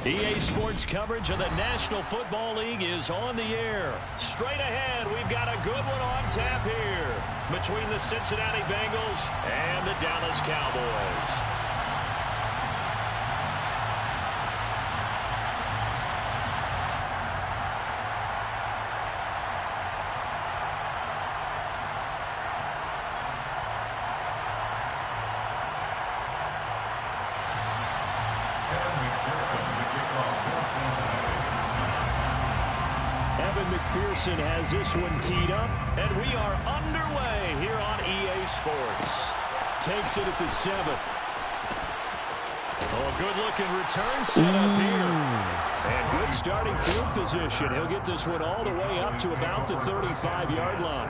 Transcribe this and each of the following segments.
EA Sports coverage of the National Football League is on the air. Straight ahead, we've got a good one on tap here between the Cincinnati Bengals and the Dallas Cowboys. McPherson has this one teed up, and we are underway here on EA Sports. Takes it at the 7. Oh, a good-looking return set up here. And good starting field position. He'll get this one all the way up to about the 35-yard line.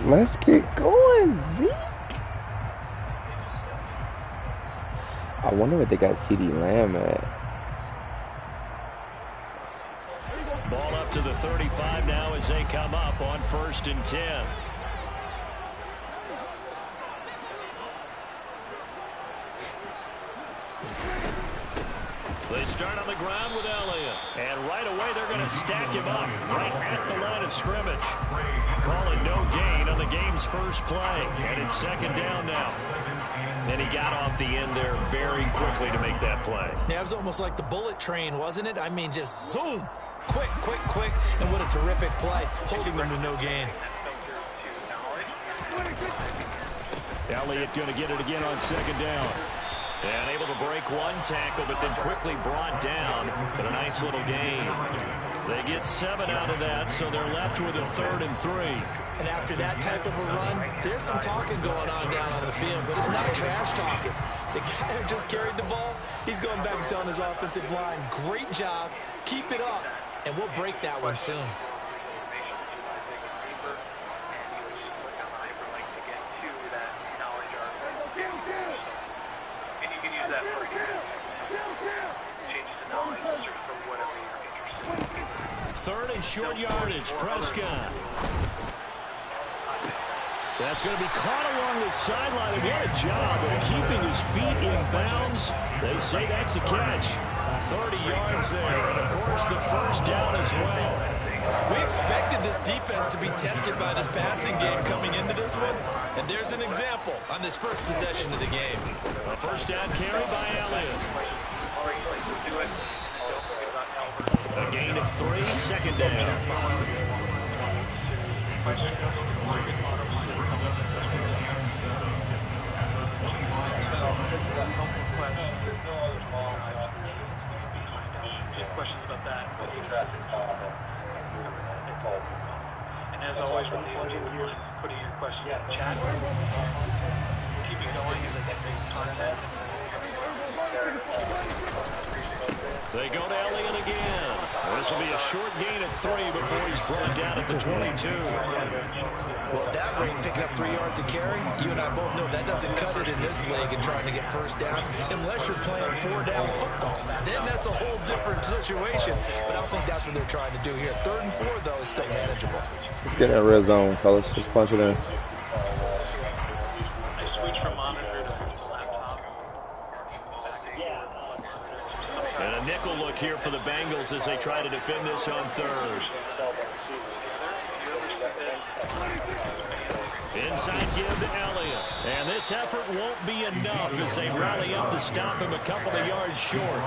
Let's get going, Zeke. I wonder what they got CD Lamb at. Ball up to the 35 now as they come up on 1st and 10. They start on the ground with Elliott. And right away they're going to stack him up right at the line of scrimmage. Call it no gain on the game's first play. And it's 2nd down now. And he got off the end there very quickly to make that play. Yeah, it was almost like the bullet train, wasn't it? I mean, just zoom. Quick, quick, quick. And what a terrific play, holding them to no gain. Elliott going to get it again on 2nd down. And able to break one tackle, but then quickly brought down. But a nice little gain. They get 7 out of that, so they're left with a 3rd and 3. And after that type of a run, there's some talking going on down on the field, but it's not trash talking. The guy who just carried the ball, he's going back and telling his offensive line, great job, keep it up, and we'll break that one soon. Third and short yardage, Prescott. That's going to be caught along the sideline, and what a job of keeping his feet in bounds. They say that's a catch. 30 yards there, and of course the 1st down as well. We expected this defense to be tested by this passing game coming into this one, and there's an example on this first possession of the game. A 1st down carry by Elliott. A gain of 3, 2nd down. Questions about that. And as always, when you're putting your question in the chat, keep it going as they get content. They go to Elliott again. This will be a short gain of 3 before he's brought down at the 22. Well, at that rate, picking up 3 yards a carry, you and I both know that doesn't cut it in this league and trying to get 1st downs unless you're playing 4-down football. Then that's a whole different situation, but I don't think that's what they're trying to do here. 3rd and 4, though, is still manageable. Let's get in that red zone, fellas. Let's punch it in. And a nickel look here for the Bengals as they try to defend this on 3rd. Inside give to Elliott. And this effort won't be enough as they rally up to stop him a couple of yards short.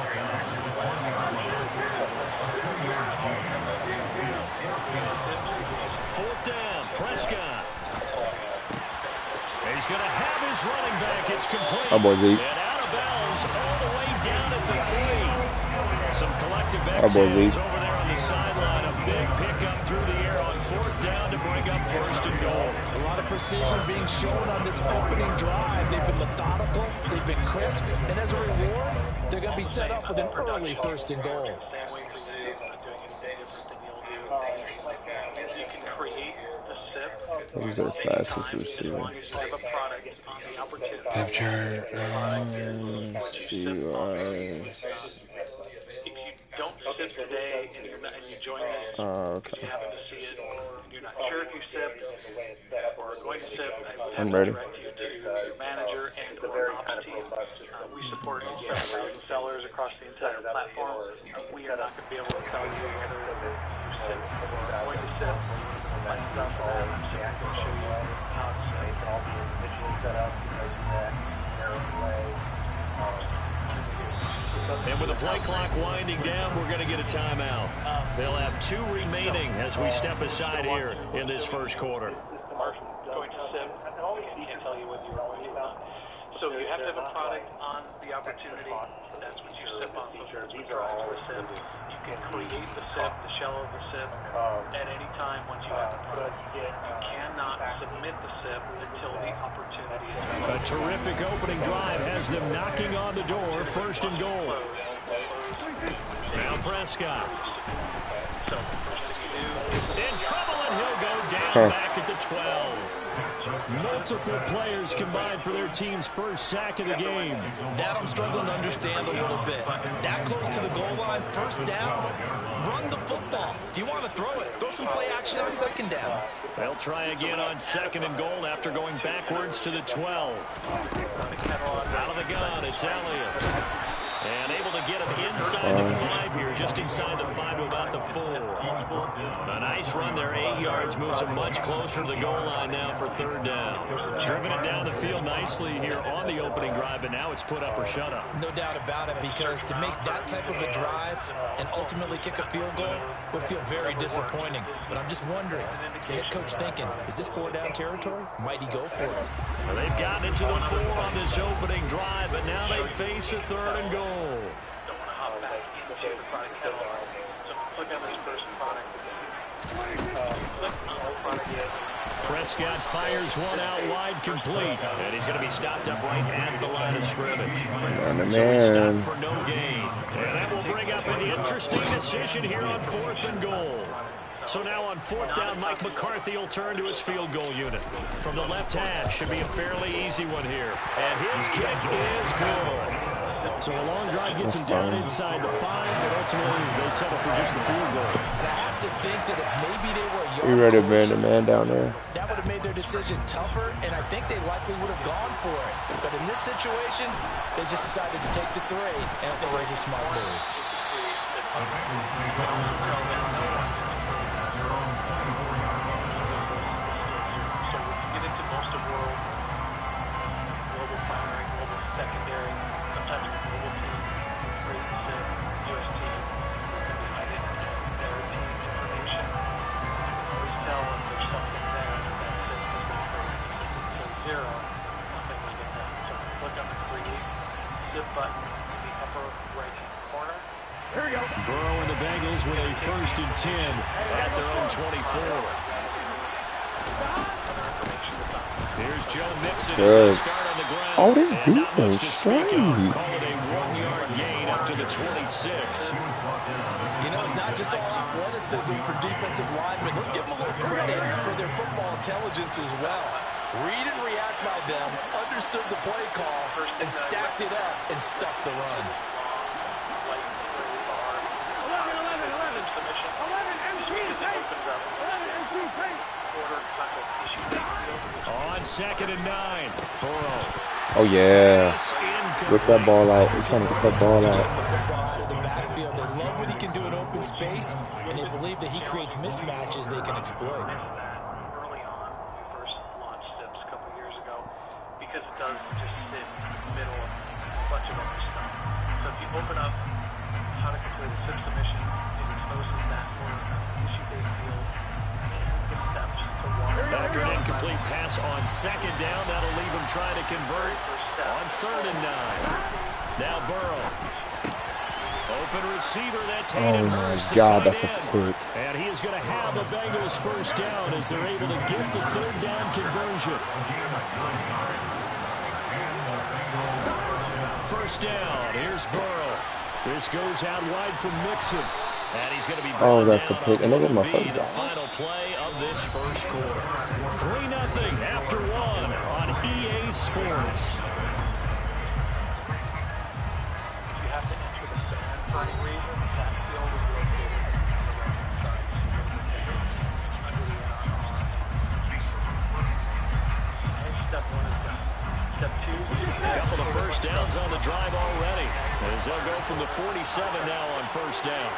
4th down, Prescott. And he's going to have his running back. It's complete. Oh, boy, Zeke. And out of bounds all the way down at the 3. Some collective Oh, boy, exhales Zeke. over there on the sideline. A big pickup through the air on 4th down to bring up 1st and goal. A lot of precision being shown on this opening drive. They've been methodical, they've been crisp, and as a reward, they're going to be set up with an early 1st and goal. Who's their fastest receiver? Capture. sip today and you join it because you happen to see it and you're not sure if you sipped or are going to sip, I would have to direct you to your manager and or ops team. We support 7,000 sellers across the entire platform. We are not going to be able to tell you whether you sip or are going to sip. License out for that. I'm simply going to show you how to sip. It can all be individually set up. And with the play clock winding down, we're going to get a timeout. They'll have 2 remaining as we step aside here in this first quarter. Going to sip. I can't tell you whether you're going to or not. So you have to have a product on the opportunity. That's what you sip on. So that's what drives the sip. You can create the sip, the shell of the sip, at any time once you have the product. You cannot submit the sip until the opportunity is made. A terrific opening drive has them knocking on the door, first and goal. Now Prescott. So first thing you do, In trouble, and he'll go down back at the 12. Multiple players combined for their team's first sack of the game. That I'm struggling to understand a little bit. That close to the goal line, first down, run the football. If you want to throw it, throw some play action on second down. They'll try again on second and goal after going backwards to the 12. Out of the gun, it's Elliott. And able to get him inside the 5 here, just inside the 5 to about the 4. A nice run there, 8 yards, moves him much closer to the goal line now for third down. Driven it down the field nicely here on the opening drive, but now it's put up or shut up. No doubt about it, because to make that type of a drive and ultimately kick a field goal would feel very disappointing. But I'm just wondering, is the head coach thinking, is this 4-down territory? Might he go for it? Well, they've gotten into the 4 on this opening drive, but now they face a third and goal. don't want to hop back into the product catalog. So click on this first product. Click on the product. Prescott fires one out wide, complete, and he's going to be stopped up right at the line of scrimmage. So he's stopped for no gain, and that will bring up an interesting decision here on 4th and goal. So now on 4th down, Mike McCarthy will turn to his field goal unit. From the left hash, should be a fairly easy one here. And his kick is good. So a long drive gets him down inside the 5, but ultimately they settle for just the field goal. And I have to think that if maybe they were a yard You ready to closer, burn the man down there? that would have made their decision tougher, and I think they likely would have gone for it. But in this situation, they just decided to take the 3, and I think it was a smart move. Button in the upper right-hand corner. Here we go. Burrow and the Bengals with a 1st and 10 at their own 24. Here's Joe Mixon as they start on the ground. Oh, this And defense straight. Call it a 1-yard gain up to the 26. You know, it's not just all athleticism for defensive linemen. Let's give them a little credit for their football intelligence as well. Read and react by them, understood the play call, and stacked it up and stuck the run. On 2nd and 9, Burrow. Oh, yeah. Rip that ball out. He's trying to get that ball out. Out of the backfield. They love what he can do in open space, and they believe that he creates mismatches they can exploit. Early on, when we first launched SIPs a couple years ago, because it does just sit in the middle of a bunch of other stuff. So if you open up how to complete a SIP submission, it exposes that for issue-based field and the steps to walk. After an incomplete pass on 2nd down, that'll leave him trying to convert on 3rd and 9. Now Burrow. Open receiver, that's Hayden Hurst. Oh, my God, that's a pick. And he is going to have the Bengals 1st down as they're able to get the 3rd down conversion. 1st down, here's Burrow. This goes out wide from Mixon. And he's going to be Oh, that's a pick. And look at my first the down. final play of this first quarter. 3-0 after 1 on EA Sports. You have to enter the band for any reason. That field is downs on the drive already, as they'll go from the 47 now on first down.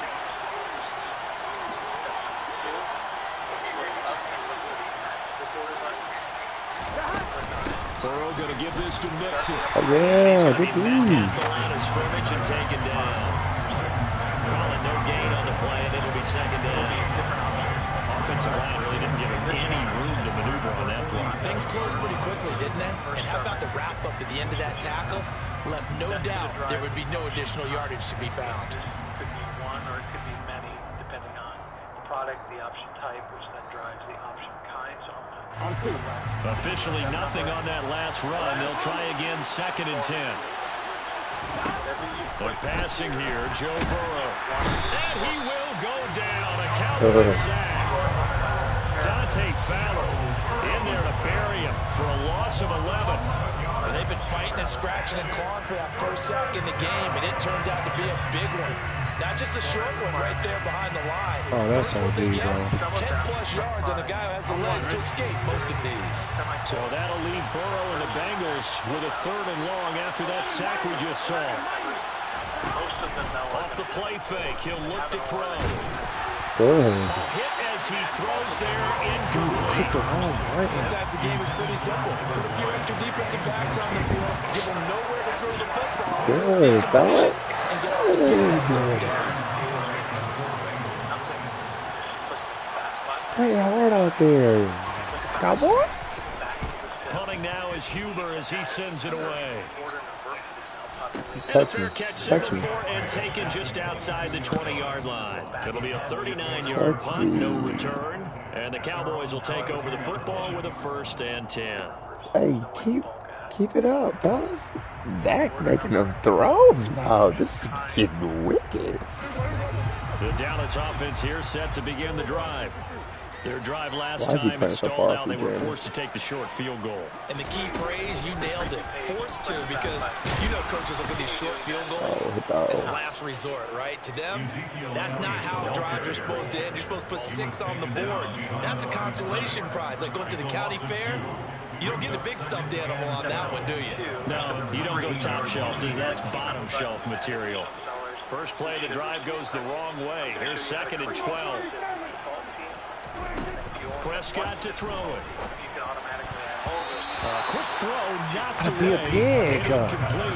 Burrow going to give this to Mixon. Oh, yeah, good D. At the line of scrimmage and taken down. Calling no gain on the play, and it'll be second down. Offensive line really didn't give him any room to maneuver on that play. Things closed pretty quickly, didn't they? And how about the wrap-up at the end of that tackle? Left no doubt there would be no additional yardage to be found. It could be one or it could be many, depending on the product, the option type, which then drives the option kind. So officially nothing on that last run. They'll try again, 2nd and 10. They're passing here, Joe Burrow. And he will go down. A Cowboys sack. Dante Fowler in there to bury him for a loss of 11. Well, they've been fighting and scratching and clawing for that first sack in the game, and it turns out to be a big one. Not just a short one right there behind the line. Oh, that's how deep, bro. 10-plus yards on a guy who has the legs to escape most of these. So that'll leave Burrow and the Bengals with a 3rd and long after that sack we just saw. Off the play fake, he'll look to throw. Good. A hit as he throws there, incomplete. Sometimes the game is pretty simple. Put a few extra defensive backs on the field, give them nowhere to throw the football. Good, back. Play hard out there. Cowboy? Punting now is Huber as he sends it away. Touch me. Touch me. And taken just outside the 20-yard line. It'll be a 39-yard punt, no return. And the Cowboys will take over the football with a 1st and 10. Hey, keep it up, fellas. Dak making them throws now. This is getting wicked. The Dallas offense here set to begin the drive. Their drive last time it stalled out. They were forced to take the short field goal. And the key phrase, you nailed it. Forced to, because you know coaches look at these short field goals as a last resort, right? To them, that's not how drives are supposed to end. You're supposed to put 6 on the board. That's a consolation prize, like going to the county fair. You don't get a big stuffed animal on that one, do you? No, you don't go top shelf. That's bottom shelf material. First play of the drive goes the wrong way. Here's 2nd and 12. Prescott to throw it. Quick throw, knocked away. Be a pig.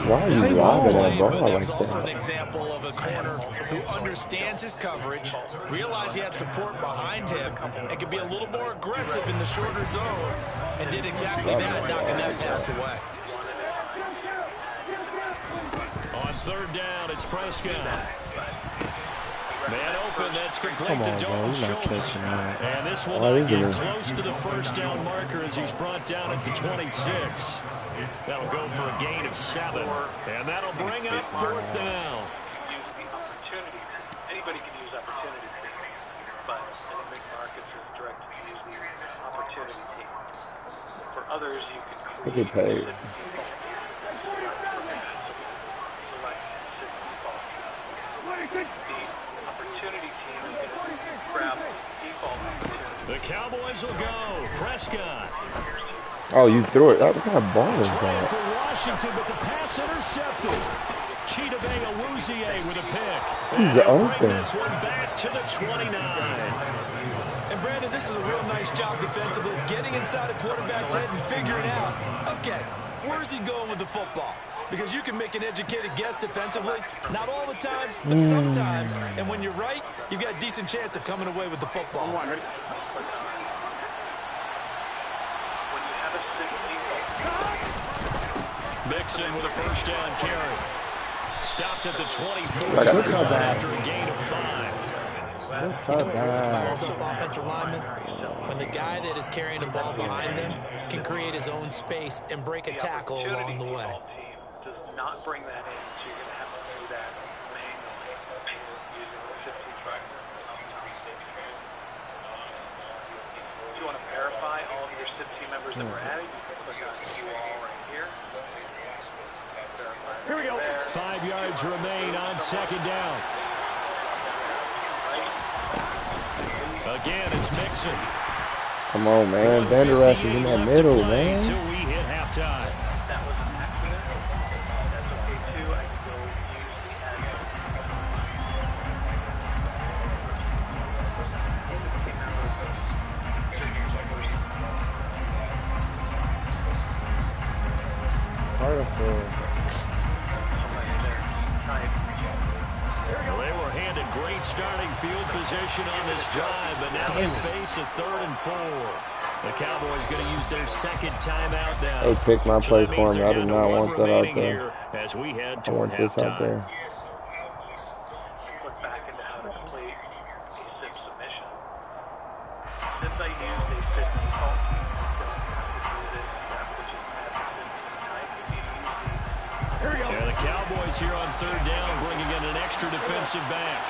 Why are you lobbing that ball like It's also an that? example of a corner who understands his coverage, realized he had support behind him, and could be a little more aggressive in the shorter zone, and did exactly that, knocking that pass away. On 3rd down, it's Prescott. Man open, that's complete to Dalton Schultz. And this will not get close to the 1st down marker as he's brought down at the 26. That'll go for a gain of 7. And that'll bring up 4th down. Use the opportunity. Anybody can use opportunity, but I think big markets are directed to use the opportunity team. For others, you can create. The Cowboys will go. Prescott. Oh, you threw it. What kind of ball is that? For Washington, but the pass intercepted. Chidobe Awuzie with a pick. He's open. This one back to the 29. And Brandon, this is a real nice job defensively, getting inside a quarterback's head and figuring out, okay, where's he going with the football? Because you can make an educated guess defensively, not all the time, but sometimes. And when you're right, you've got a decent chance of coming away with the football. Mixon with a 1st down carry. Stopped at the 24 after a gain of 5. You know what fires up offensive linemen? When the guy that is carrying the ball behind them can create his own space and break a tackle along the way. Does not bring that in, so you're going to have to do that manually using the 15 track. If you want to verify all of your SIP team members that were added, you can click on view all right here. Here we go. 5 yards remain on 2nd down. Again, it's Mixon. Come on, man. Vander Esch is in that middle, man. Until we hit halftime. great starting field position on this drive, but now they face a 3rd and 4. The Cowboys going to use their second timeout now. They picked my play for me. I do not want that out there. As we head I toward want this out there. Look back into how to complete a SIP submission. Since I use a SIP default, you don't have to do this step, which is add the SIP type. If you use these. Here we go. Yeah, the Cowboys here on 3rd down, bringing in an extra defensive back.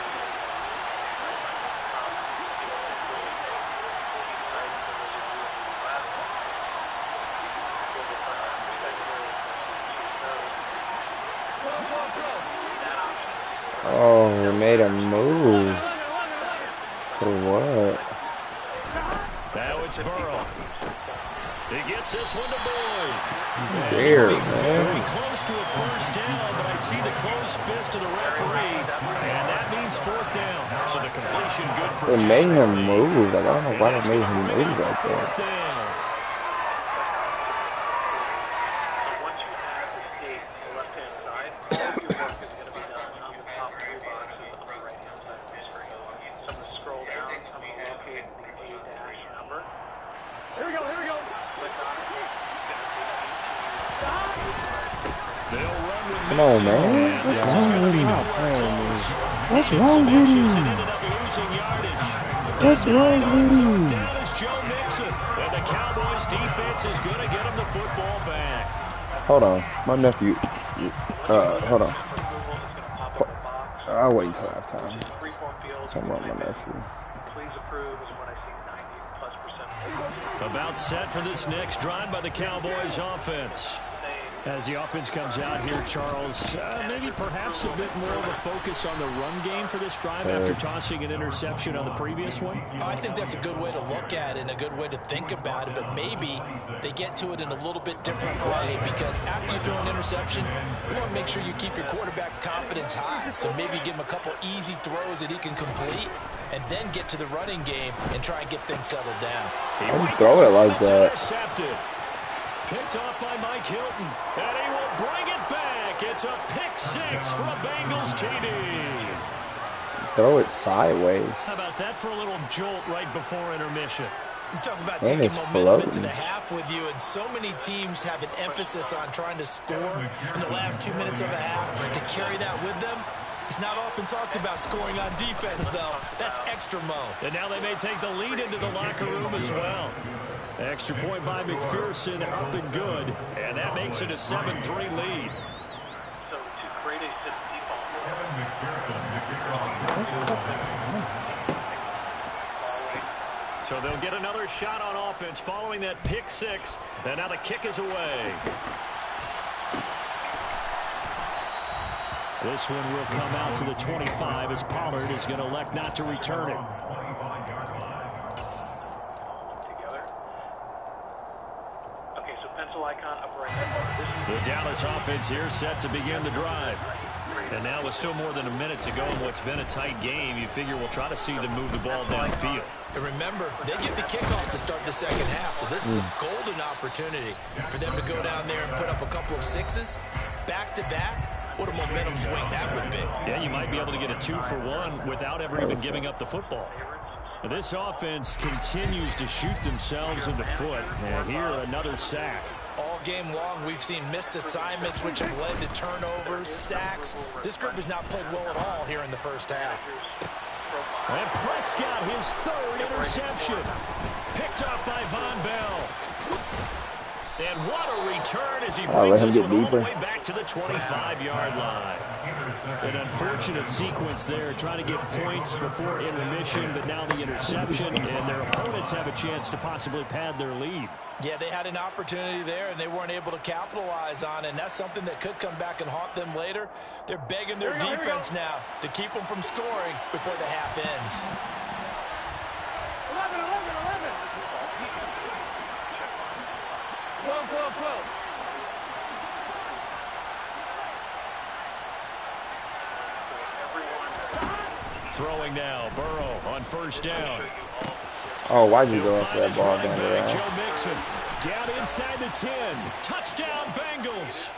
Oh, we made a move. For what? Now it's Burrow. He gets this one to Boyd. He's scared, man. Very close to a 1st down, but I see the closed fist of the referee, and that means 4th down. So the completion good for It made him move. Like, I don't know why it made him move like that. Come on, man. What's wrong with him? What's wrong with him? What's wrong with him? And the Cowboys defense is going to get him the football back. Hold on. My nephew. Hold on. I'll wait until halftime. Something wrong with my nephew. Please approve is when I see 90+%. About set for this next drive by the Cowboys offense. As the offense comes out here, Charles, maybe perhaps a bit more of a focus on the run game for this drive after tossing an interception on the previous one? I think that's a good way to look at it and a good way to think about it, but maybe they get to it in a little bit different way because after you throw an interception, you want to make sure you keep your quarterback's confidence high. So maybe give him a couple easy throws that he can complete and then get to the running game and try and get things settled down. I don't throw it like that. Picked off by Mike Hilton, and he will bring it back. It's a pick 6 for a Bengals TD. Throw it sideways. How about that for a little jolt right before intermission? You talk about taking momentum into the half with you, and so many teams have an emphasis on trying to score in the last 2 minutes of a half. To carry that with them, it's not often talked about scoring on defense, though. That's extra mo. And now they may take the lead into the locker room as well. Extra point by McPherson, up and good, and that makes it a 7-3 lead. So to create a SIP default. So they'll get another shot on offense following that pick 6, and now the kick is away. This one will come out to the 25 as Pollard is going to elect not to return it. The Dallas offense here set to begin the drive. And now with still more than a minute to go in what's been a tight game, you figure we'll try to see them move the ball downfield. And remember, they get the kickoff to start the second half, so this is a golden opportunity for them to go down there and put up a couple of 6s back-to-back. What a momentum swing that would be. Yeah, you might be able to get a 2-for-1 without ever even giving up the football. This offense continues to shoot themselves in the foot. And here, another sack. All game long, we've seen missed assignments, which have led to turnovers, sacks. This group has not played well at all here in the first half. And Prescott, his 3rd interception. Picked up by Von Bell. And what a return as he brings this one all the way back to the 25-yard line. An unfortunate sequence there, trying to get points before intermission, but now the interception, and their opponents have a chance to possibly pad their lead. Yeah, they had an opportunity there, and they weren't able to capitalize on it, and that's something that could come back and haunt them later. They're begging their defense now to keep them from scoring before the half ends. 12. Throwing now, Burrow on 1st down. Oh, why'd you go up that ball down there? Joe Mixon down inside the 10. Touchdown, Bengals.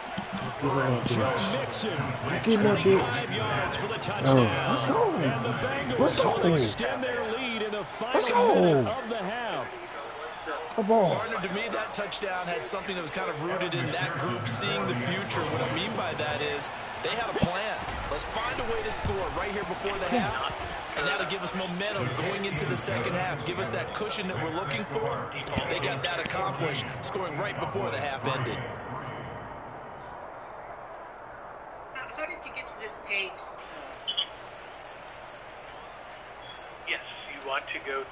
Joe Mixon, Get that 25 yards for the touchdown. Let's go. And the Bengals Let's will go. extend their lead in the final minute of the half. Come on. Partner, to me, that touchdown had something that was kind of rooted in that group seeing the future. What I mean by that is they had a plan. Let's find a way to score right here before the half. And that'll give us momentum going into the second half. Give us that cushion that we're looking for. They got that accomplished, scoring right before the half ended. How did you get to this page? Yes, you want to go to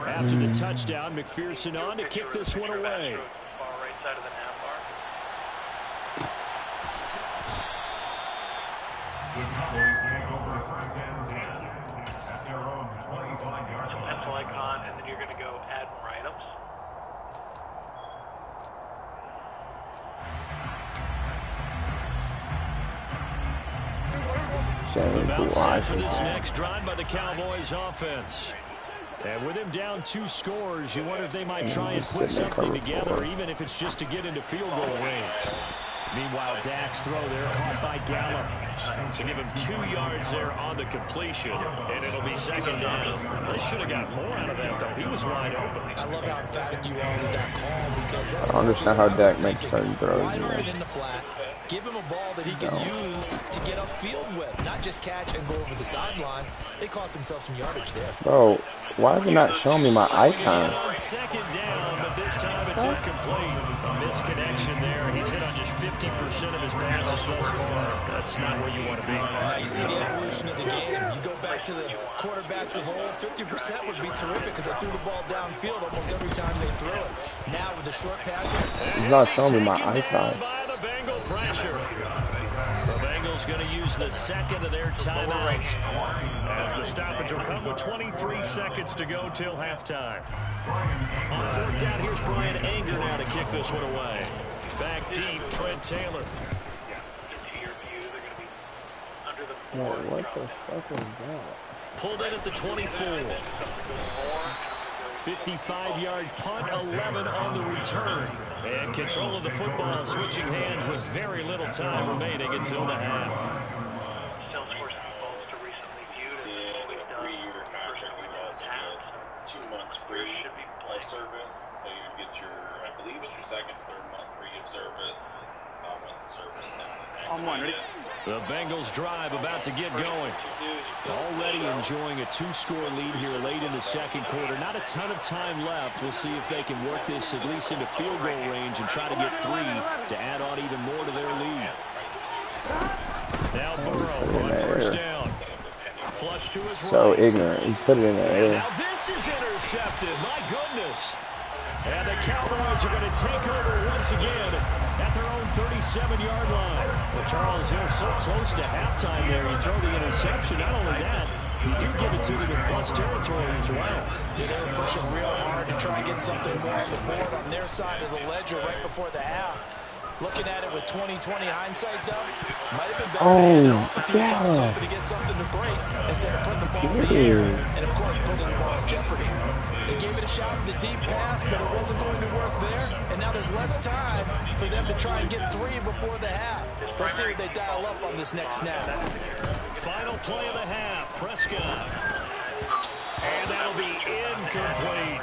after the touchdown, McPherson on to kick this one away. Far right side of the nav bar. So pencil icon, and then you're going to go add more items. About set for this next drive by the Cowboys offense. And with him down 2 scores, you wonder if they might try and put something together, even if it's just to get into field goal range. Meanwhile, Dak's throw there caught by Gallup. So give him 2 yards there on the completion, and it'll be second down. They should have got more out of that, though. He was wide open. I love how emphatic you are with that call, because that's I don't understand how Dak makes certain throws. Wide open in the flat. Give him a ball that he can use to get upfield with, not just catch and go over the sideline. They cost themselves some yardage there. Bro, why is it not showing me my icon? On second down, but this time it's incomplete. Misconnection there. He's hit on just 50% of his passes thus far. That's not where you want to be. Now you see the evolution of the game. You go back to the quarterbacks of old, 50% would be terrific because they threw the ball downfield almost every time they threw it. Now with the short passing, It's not showing me my icon. By the Bengal pressure. The Bengals going to use the second of their timeouts as the stoppage will come with 23 seconds to go till halftime. On fourth down, here's Brian Anger now to kick this one away. Back deep, Trent Taylor. To your view, they're going to be under the No, what the fuck is that? Pulled in at the 24. 55-yard punt, 11 on the return. And control of the football switching hands with very little time remaining until the half. Salesforce defaults to recently viewed as always done. 3-year contract we have 2 months free of service. So you get your, I believe it's your second, third month free of service. Once the service is done. I'm wondering. The Bengals drive about to get going. Already enjoying a 2-score lead here late in the second quarter. Not a ton of time left. We'll see if they can work this at least into field goal range and try to get 3 to add on even more to their lead. Now Burrow on first down. Flush to his right. So ignorant. He put it in the air. Now this is intercepted. My goodness. And the Cowboys are going to take over once again at their own 37-yard line. Well, Charles, you're so close to halftime there. You throw the interception. Not only that, you do give it to them in plus territory as well. Yeah, they were pushing real hard to try and get something more on the board on their side of the ledger right before the half. Looking at it with 20/20 hindsight, though, might have been better to hand it off a few times hoping to get something to break instead of putting the ball in the air and, of course, putting the ball in jeopardy. They gave it a shot with the deep pass, but it wasn't going to work there, and now there's less time for them to try and get 3 before the half. Let's see what they dial up on this next snap. Final play of the half, Prescott. And that'll be incomplete.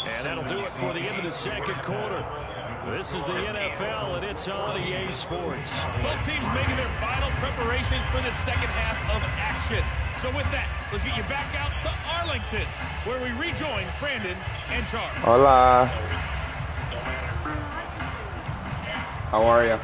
And that'll do it for the end of the second quarter. This is the NFL, and it's on EA Sports. Both teams making their final preparations for the second half of action. So with that, let's get you back out to Arlington, where we rejoin Brandon and Charles. Hola. How are you?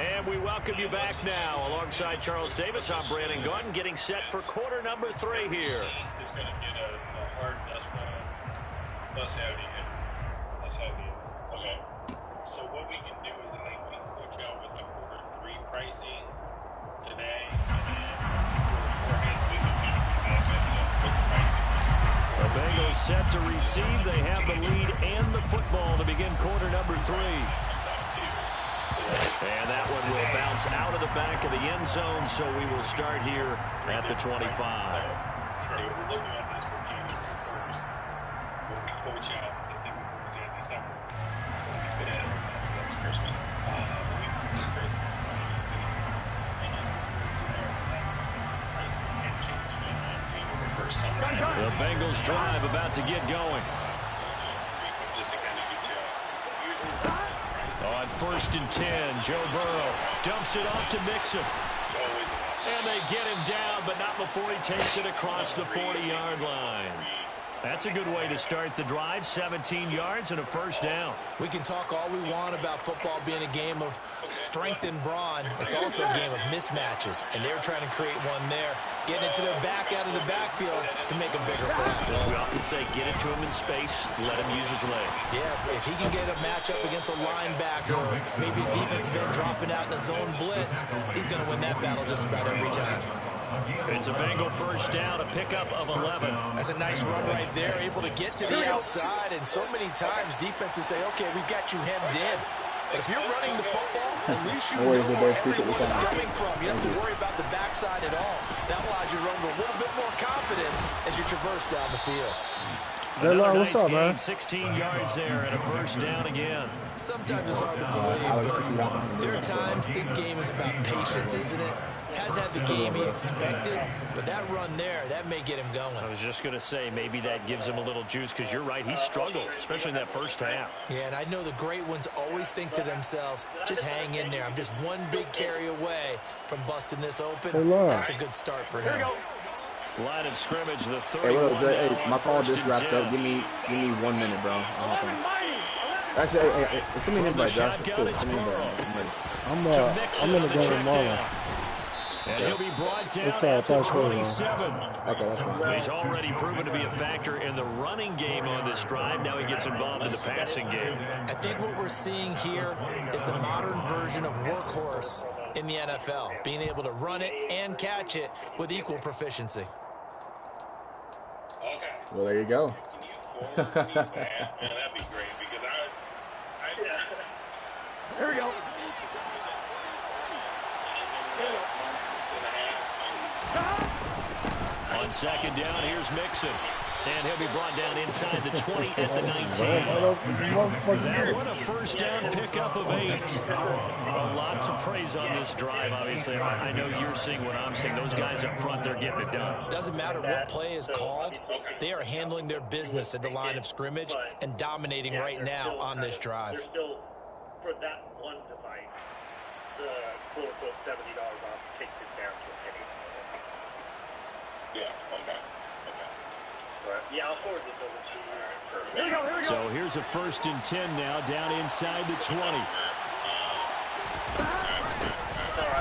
And we welcome you back now. Alongside Charles Davis, I'm Brandon Gunn, getting set for quarter number 3 here. Going to get a hard bus heavy. Okay. So what we can do is I think we can coach out with the quarter 3 pricing today, and then beforehand we can kind of put the pricing. The Bengals set to receive. They have the lead and the football to begin quarter number 3. And that one will bounce out of the back of the end zone, so we will start here at the 25. We're looking at this for January 1st. When we coach out, let's say we coach out December. We could have, that's Christmas. We coach Christmas. The Bengals drive about to get going. On 1st and 10, Joe Burrow dumps it off to Mixon. And they get him down, but not before he takes it across the 40-yard line. That's a good way to start the drive, 17 yards and a first down. We can talk all we want about football being a game of strength and brawn. It's also a game of mismatches, and they're trying to create one there, getting it to their back out of the backfield to make a bigger play. As we often say, get it to him in space, let him use his leg. Yeah, if he can get a matchup against a linebacker or maybe a defensive end dropping out in a zone blitz, he's going to win that battle just about every time. It's a Bengal first down, a pickup of 11. That's a nice run right there, able to get to the outside, and so many times defenses say, okay, we've got you hemmed in. But if you're running the football, at least you know where everyone is coming from. You don't have to worry about the backside at all. That allows you to run with a little bit more confidence as you traverse down the field. Another nice gain, 16 yards there and a first down again. Sometimes it's hard to believe, but there are times this game is about patience, isn't it? Has had the game he expected, but that run there, that may get him going. I was just going to say, maybe that gives him a little juice, because you're right, he struggled, especially in that first half. Yeah, and I know the great ones always think to themselves, just hang in there. I'm just one big carry away from busting this open. That's a good start for him. Line of scrimmage, the 31. Hey, my call just wrapped up. Give me 1 minute, bro. I'll hop on. Actually, send me an invite, Josh. Cool. Send me an invite. I'm in the game tomorrow. And he'll be brought down at the 27. Okay, that's fine. He's already proven to be a factor in the running game on this drive. Now he gets involved in the passing game. I think what we're seeing here is the modern version of workhorse in the NFL, being able to run it and catch it with equal proficiency. Well, there you go. Man, that'd be great because Here we go. On second down, here's Mixon. And he'll be brought down inside the 20 at the 19. That one a first down pickup of 8. A lot to praise on this drive, obviously. I know you're seeing what I'm seeing. Those guys up front, they're getting it done. Doesn't matter what play is called. They are handling their business at the line of scrimmage and dominating right now on this drive. They're still, for that one device, the quote-unquote $70 off takes it down to a penny. Yeah, okay. Yeah, I'll forward this over to you. Here we go. So here's a 1st and 10 now, down inside the 20.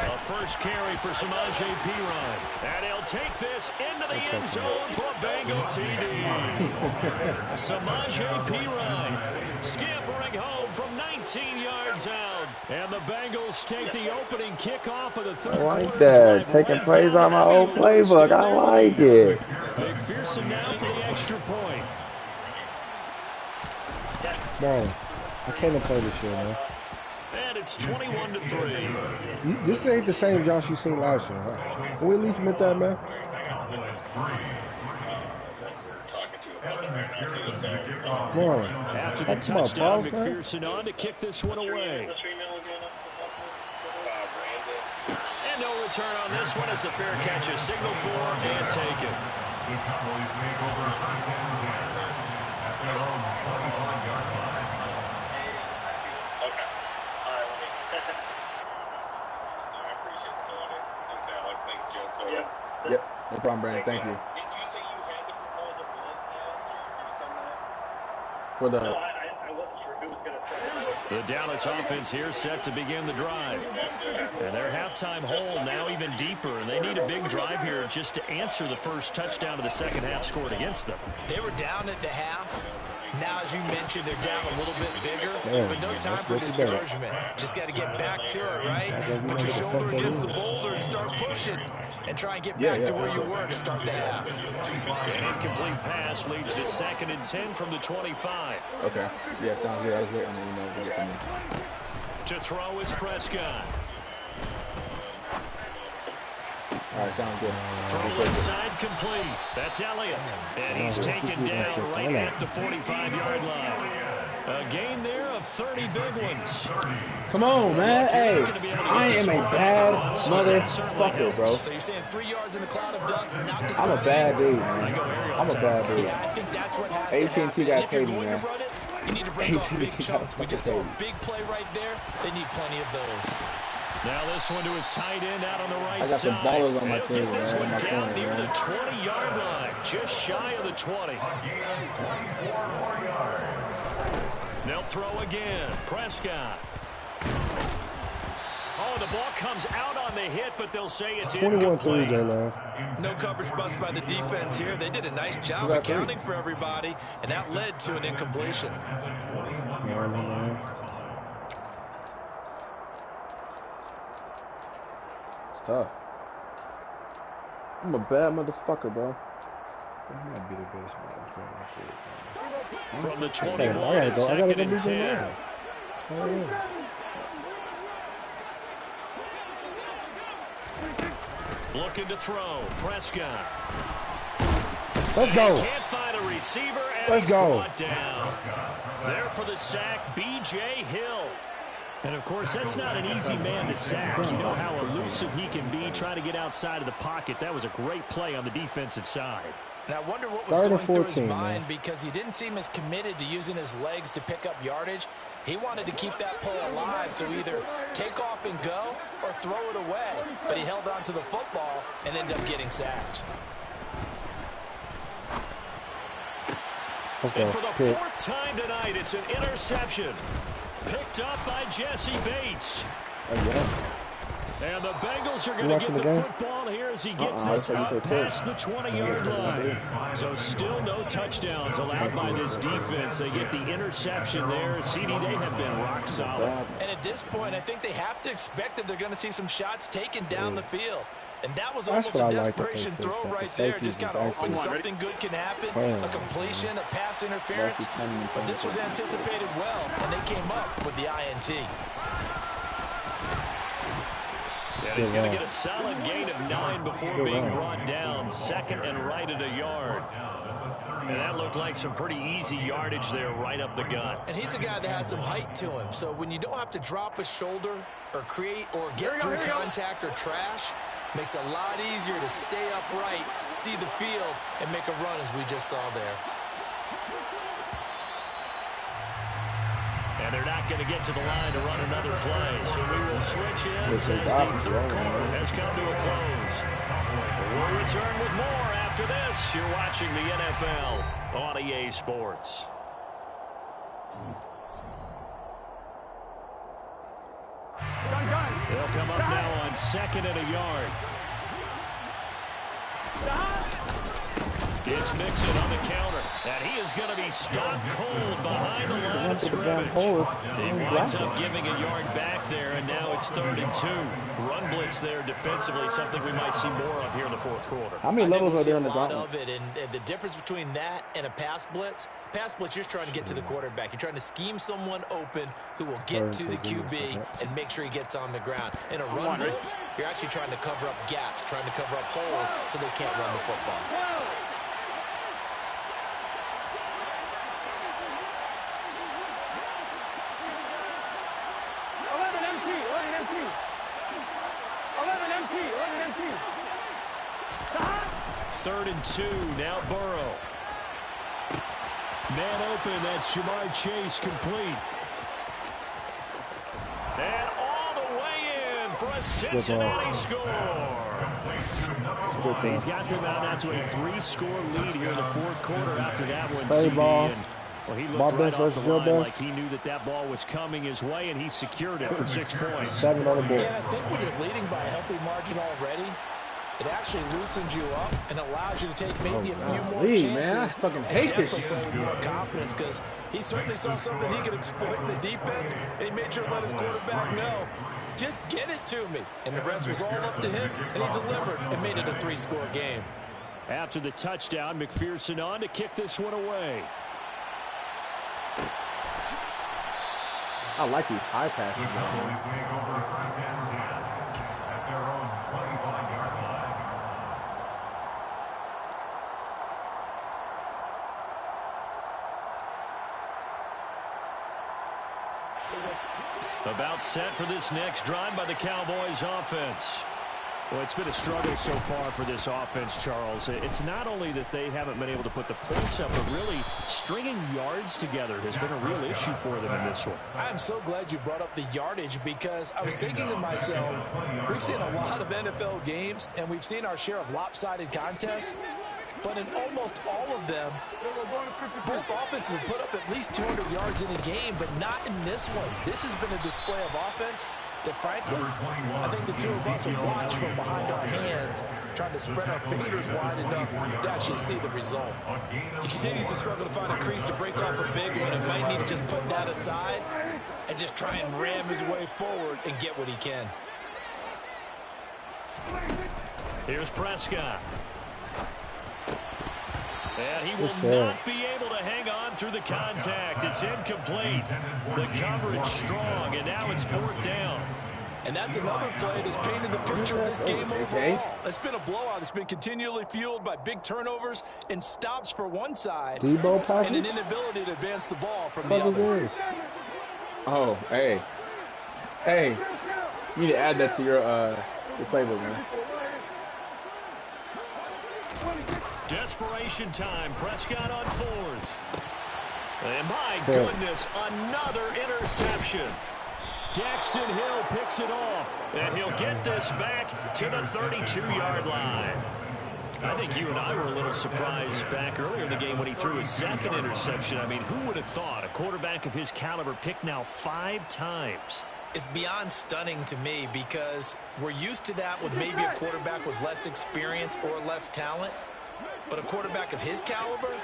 A first carry for Samaje Perine. And he'll take this into the end zone for a Bengal TD. Samaje Perine scampering home from 19 yards out. And the Bengals take the opening kickoff of the third quarter. I like that. Taking plays on my old playbook. I like it. McPherson now for the extra point. Bro, I can't play this year, man. And it's 21-3. This ain't the same Josh you seen last year, huh? Can we at least admit that, man? Come on. After the touchdown, McPherson on to kick this one away. And no return on this one as the fair catch is signaled for and taken. Yep, no problem, Brandon. Thank you. Did you say you had the proposal For the... No, I wasn't sure who was going to try. The Dallas offense here set to begin the drive. And their halftime hole now even deeper, and they need a big drive here just to answer the first touchdown of the second half scored against them. They were down at the half. Now, as you mentioned, they're down a little bit bigger, but no time for discouragement. Just got to get back to it, right? Put your shoulder against the boulder and start pushing and try and get back to where you were to start the half. An incomplete pass leads to 2nd and 10 from the 25. Okay. Yeah, sounds good. I was waiting on the email to get from you. To throw is Prescott. All right, sounds good. Throw inside complete. That's Elliott. And he's taken down right at the 45-yard line. A gain there of 30 big ones. Come on, man. Hey, I am a bad motherfucker, bro. So you're saying 3 yards in the cloud of dust, not the I'm a bad dude, man. I'm a bad dude. Yeah, I think that's what has to happen. AT&T got If you're paid me, going to man. run it, you need to break off big chunks. We just saw a big play right there. They need plenty of those. Now this one to his tight end out on the right I got side. some ballers on my team, Get this man. one My down corner, near man. the 20-yard line, just shy of the 20. They'll throw again. Prescott. Oh, the ball comes out on the hit, but they'll say it's 21-3, incomplete. J-Love. No coverage bust by the defense here. They did a nice job accounting for everybody, and that led to an incompletion. It's tough. I'm a bad motherfucker, bro. That might be the best match. From the 21, I gotta second go and 10. Looking to throw. Prescott. Let's go. Can't find a receiver, and Let's he's go. brought down. There for the sack, B.J. Hill. And, of course, that's not an easy man to sack. You know how elusive he can be trying to get outside of the pocket. That was a great play on the defensive side. And I wonder what was going through his 14, mind, man. because he didn't seem as committed to using his legs to pick up yardage. He wanted to keep that play alive to either take off and go or throw it away. But he held on to the football and ended up getting sacked. And for the fourth time tonight, it's an interception. Picked up by Jesse Bates. And the Bengals are going to get the football here as he gets this up past the 20-yard line. So still no touchdowns allowed by this defense. They get the interception there. CD, they have been rock solid. And at this point, I think they have to expect that they're going to see some shots taken down the field. And that was almost a desperation throw right there. Just kind of hoping something good can happen. A completion, a pass interference. But this was anticipated well, and they came up with the INT. And he's going to get a solid gain of 9 before being brought down. Second and right at a yard. And that looked like some pretty easy yardage there right up the gut. And he's a guy that has some height to him. So when you don't have to drop a shoulder or create or get through contact or trash, makes it a lot easier to stay upright, see the field, and make a run as we just saw there. And they're not going to get to the line to run another play. So we will switch in as the third quarter has come to a close. We'll return with more after this. You're watching the NFL on EA Sports. They'll come up now on second and a yard. It's Mixon on the counter, and he is going to be stopped cold behind the line of scrimmage. He winds up giving a yard back there, and now it's 3rd and 2. Run blitz there defensively, something we might see more of here in the fourth quarter. How many levels are there in the lot gauntlet? of it, and the difference between that and a pass blitz, you're trying to get to the quarterback. You're trying to scheme someone open who will get to the QB and make sure he gets on the ground. In a run blitz, you're actually trying to cover up gaps, trying to cover up holes so they can't run the football. Third and 2, now Burrow. Man open, that's Jamar Chase complete. And all the way in for a Cincinnati score. He's got them out to a 3-score lead here in the fourth quarter after that one. Play ball. Well, he looked right off the line like he knew that ball was coming his way, and he secured it for 6 points. 7 on the board. Yeah, I think when you're leading by a healthy margin already, it actually loosens you up and allows you to take maybe a few more chances. Man, I fucking hate this shit. With more confidence, because he certainly saw something he could exploit in the defense, and he made sure to let his quarterback know, just get it to me. And the rest was all up to him, and he delivered and made it a 3-score game. After the touchdown, McPherson on to kick this one away. I like these high passes. Cowboys take over first and 10 at their own 25-yard line. About set for this next drive by the Cowboys offense. Well, it's been a struggle so far for this offense, Charles. It's not only that they haven't been able to put the points up, but really stringing yards together has been a real issue for them in this one. I'm so glad you brought up the yardage because I was thinking to myself, we've seen a lot of NFL games and we've seen our share of lopsided contests, but in almost all of them, both offenses have put up at least 200 yards in a game, but not in this one. This has been a display of offense that, frankly, I think the two of us have watched from behind our hands, trying to spread our fingers wide enough to actually see the result. He continues to struggle to find a crease to break off a big one and might need to just put that aside and just try and ram his way forward and get what he can. Here's Prescott. And he will not be able to hang on through the contact. It's incomplete. The coverage strong, and now it's 4th down. And that's another play that's painted the picture of this game overall. It's been a blowout. It's been continually fueled by big turnovers and stops for one side and an inability to advance the ball from the other. Oh, hey. Hey, you need to add that to your playbook, man. Desperation time. Prescott on 4th. And my goodness, another interception. Daxton Hill picks it off, and he'll get this back to the 32-yard line. I think you and I were a little surprised back earlier in the game when he threw his second interception. I mean, who would have thought a quarterback of his caliber picked now 5 times? It's beyond stunning to me because we're used to that with maybe a quarterback with less experience or less talent. But a quarterback of his caliber,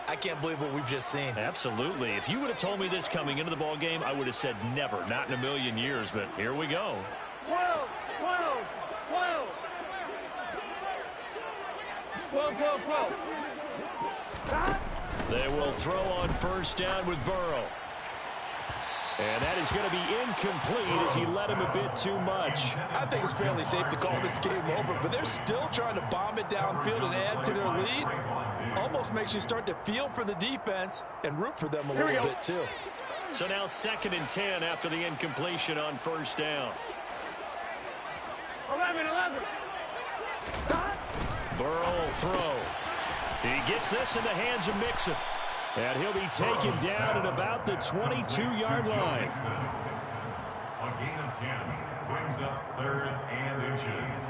I can't believe what we've just seen. Absolutely. If you would have told me this coming into the ball game, I would have said never, not in a million years. But here we go. 12, 12, 12. 12, 12, 12. They will throw on 1st down with Burrow. And that is going to be incomplete as he led him a bit too much. I think it's fairly safe to call this game over, but they're still trying to bomb it downfield and add to their lead. Almost makes you start to feel for the defense and root for them a little bit too. So now 2nd and 10 after the incompletion on 1st down. 11. Burrow will throw. He gets this in the hands of Mixon. And he'll be taken down at about the 22-yard line. A gain of 10 brings up 3rd and inches.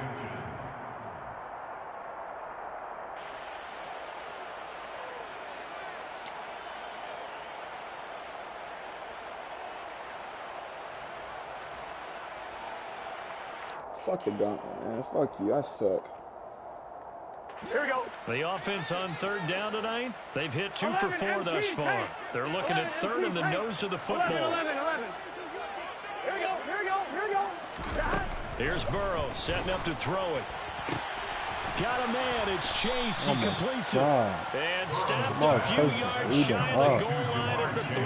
Fuck the gauntlet, man. Fuck you. I suck. Here we go. The offense on 3rd down tonight, they've hit 2 for 4 thus far. They're looking at 3rd in the nose of the football. 11. Here we go. Here's Burrow setting up to throw it. Got a man. It's Chase. He completes it. And stopped a few yards shy of the goal line at the 3.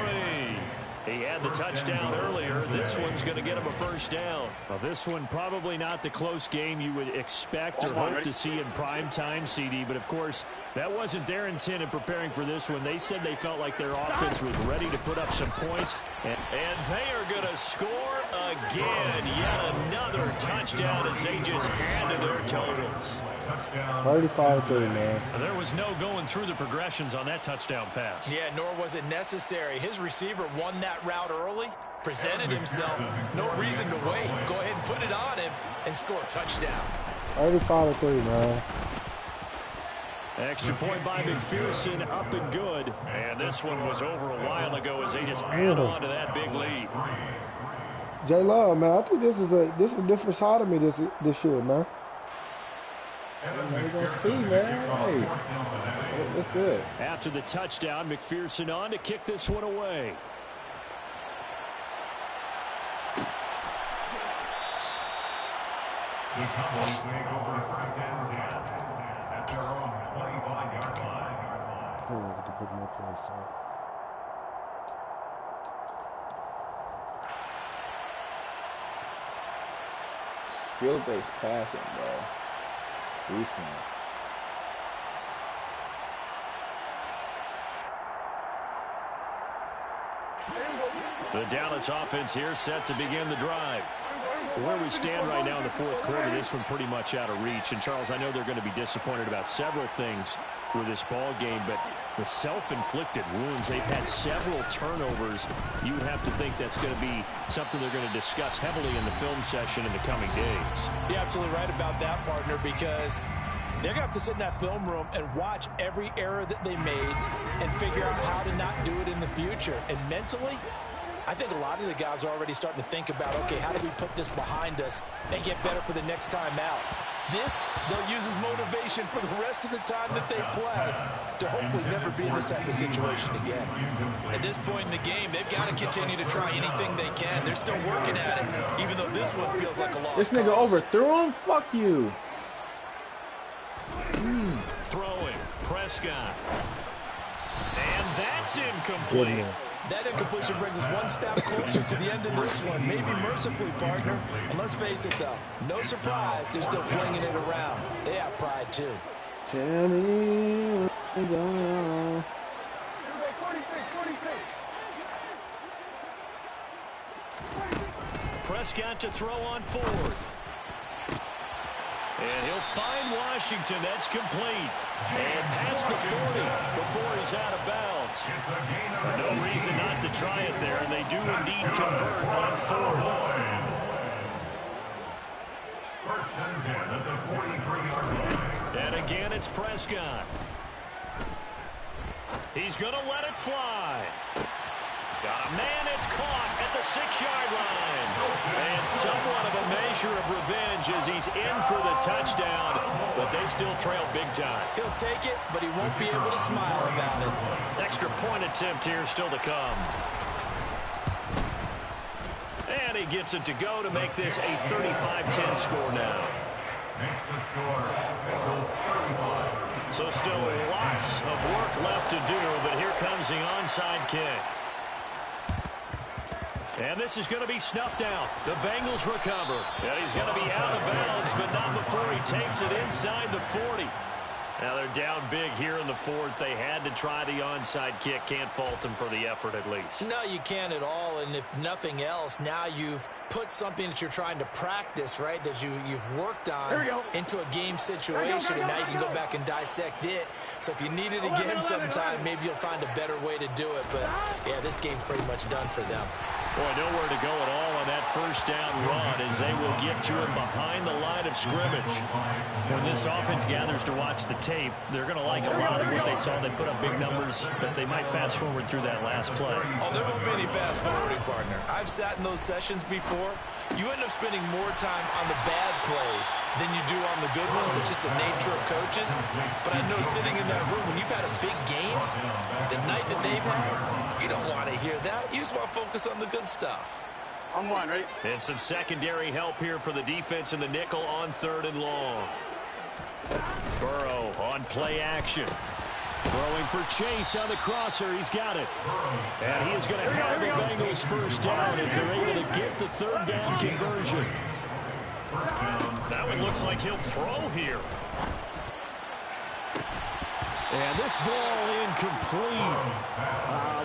He had the touchdown earlier. This one's going to get him a 1st down. Well, this one probably not the close game you would expect or hope to see in prime time, CD. But, of course, that wasn't their intent in preparing for this one. They said they felt like their offense was ready to put up some points. And they are going to score again. Yet another touchdown as they just add to their totals. 35-3, man. There was no going through the progressions on that touchdown pass. Yeah, nor was it necessary. His receiver won that route early, presented himself. No reason to wait. Go ahead and put it on him and score a touchdown. 35-3, man. Extra point by McPherson, up and good. And this one was over a while ago as they just add on to that big lead. J-Love, man, I think this is a different side of me this year, man. We're going to see, man. Hey, it's good. After the touchdown, McPherson on to kick this one away. The Cowboys take over 1st and 10 at their own 25-yard line. I have to put more place on. field-based passing, bro. Beast, man. The Dallas offense here set to begin the drive. Where we stand right now in the fourth quarter, this one pretty much out of reach. And, Charles, I know they're going to be disappointed about several things with this ball game, but the self-inflicted wounds, they've had several turnovers. You would have to think that's going to be something they're going to discuss heavily in the film session in the coming days. You're absolutely right about that, partner, because they're going to have to sit in that film room and watch every error that they made and figure out how to not do it in the future. And mentally, I think a lot of the guys are already starting to think about, okay, how do we put this behind us and get better for the next time out? This, they'll use as motivation for the rest of the time that they play to hopefully never be in this type of situation again. At this point in the game, they've got to continue to try anything they can. They're still working at it, even though this one feels like a lost This nigga cause. overthrew him? Fuck you. Throwing, Prescott. And that's incomplete. That incompletion brings us one step closer to the end of this one. Maybe mercifully, partner. And let's face it, though, no surprise, they're still flinging it around. They have pride, too. Tell me what's going on. Prescott to throw on fourth. And he'll find Washington. That's complete. And past the 40 before he's out of bounds. No reason not to try it there, and they do indeed convert on fourth. First and 10 at the 43-yard line. And again, it's Prescott. He's going to let it fly. Got a man, it's caught at the 6-yard line. And somewhat of a measure of revenge as he's in for the touchdown, but they still trail big time. He'll take it, but he won't be able to smile about it. Extra point attempt here still to come. And he gets it to go to make this a 35-10 score now. Makes the score, Bengals 35. So still lots of work left to do, but here comes the onside kick. And this is going to be snuffed out. The Bengals recover. And he's going to be out of bounds, but not before he takes it inside the 40. Now they're down big here in the fourth. They had to try the onside kick. Can't fault them for the effort at least. No, you can't at all. And if nothing else, now you've put something that you're trying to practice, right, that you've worked on into a game situation, and now you can go back and dissect it. So if you need it again sometime, maybe you'll find a better way to do it. But, yeah, this game's pretty much done for them. Boy, nowhere to go at all on that first down run as they will get to him behind the line of scrimmage. When this offense gathers to watch the tape, they're going to like a lot of what they saw. They put up big numbers, but they might fast forward through that last play. Oh, there won't be any fast forwarding, partner. I've sat in those sessions before. You end up spending more time on the bad plays than you do on the good ones. It's just the nature of coaches. But I know sitting in that room, when you've had a big game, the night that they've had, you don't want to hear that. You just want to focus on the good stuff. I'm one, right? And some secondary help here for the defense in the nickel on 3rd and long. Burrow on play action. Throwing for Chase on the crosser. He's got it. And he is going to have the Bengals first down as they're able to get the 3rd down conversion. That one looks like he'll throw here. And this ball incomplete.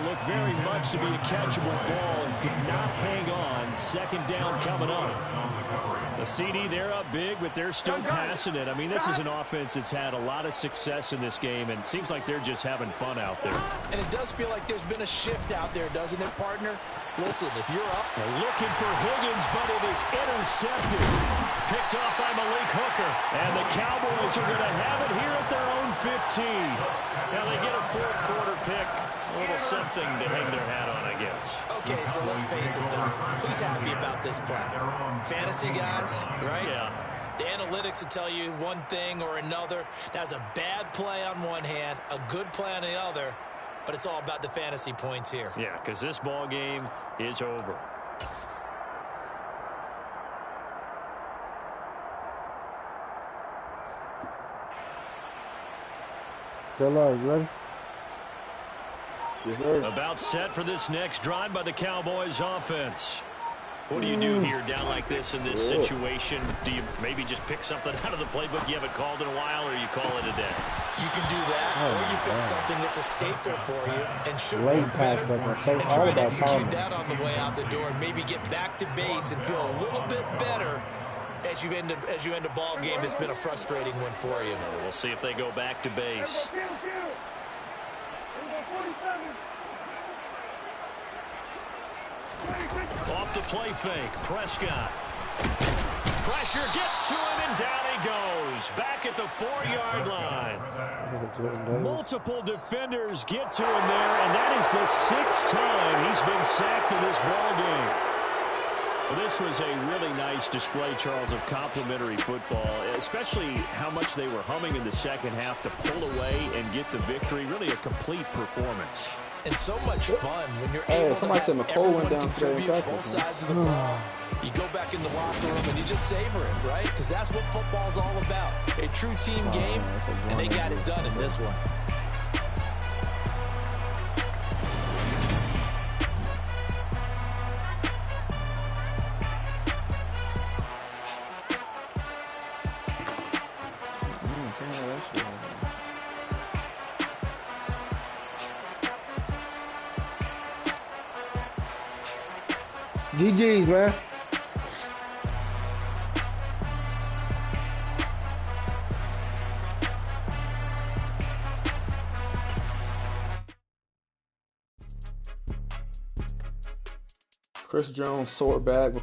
Looked very much to be a catchable ball and could not hang on. 2nd down coming up. The CD, they're up big, but they're still passing it. I mean, this is an offense that's had a lot of success in this game, and it seems like they're just having fun out there. And it does feel like there's been a shift out there, doesn't it, partner? Listen, if you're up... They're looking for Higgins, but it is intercepted. Picked off by Malik Hooker. And the Cowboys are going to have it here at their own 15. Now they get a 4th quarter pick. A little something to hang their hat on, I guess. Okay, so let's face it, though. Who's happy about this play? Fantasy guys, right? Yeah. The analytics will tell you one thing or another. That's a bad play on one hand, a good play on the other, but it's all about the fantasy points here. Yeah, because this ball game is over. Hello, you ready? Yes, sir. About set for this next drive by the Cowboys offense. What do you do here down like this in this situation? Do you maybe just pick something out of the playbook you haven't called in a while, or you call it a day? You can do that, or you pick something that's a staple for you and should Late work pass better, breakup. So and all try and about execute timing. that on the way out the door, and maybe get back to base and feel a little bit better as you end a ball game that's been a frustrating one for you. We'll see if they go back to base. Off the play fake, Prescott. Pressure gets to him, and down he goes. Back at the 4-yard line. Multiple defenders get to him there, and that is the 6th time he's been sacked in this ball game. Well, this was a really nice display, Charles, of complimentary football, especially how much they were humming in the second half to pull away and get the victory. Really a complete performance. And so much fun when you're able to have everyone contribute both sides of the ball. You go back in the locker room and you just savor it, right? Because that's what football's all about. A true team game, and they got it done in this one. GG's, man. Chris Jones, sword bag.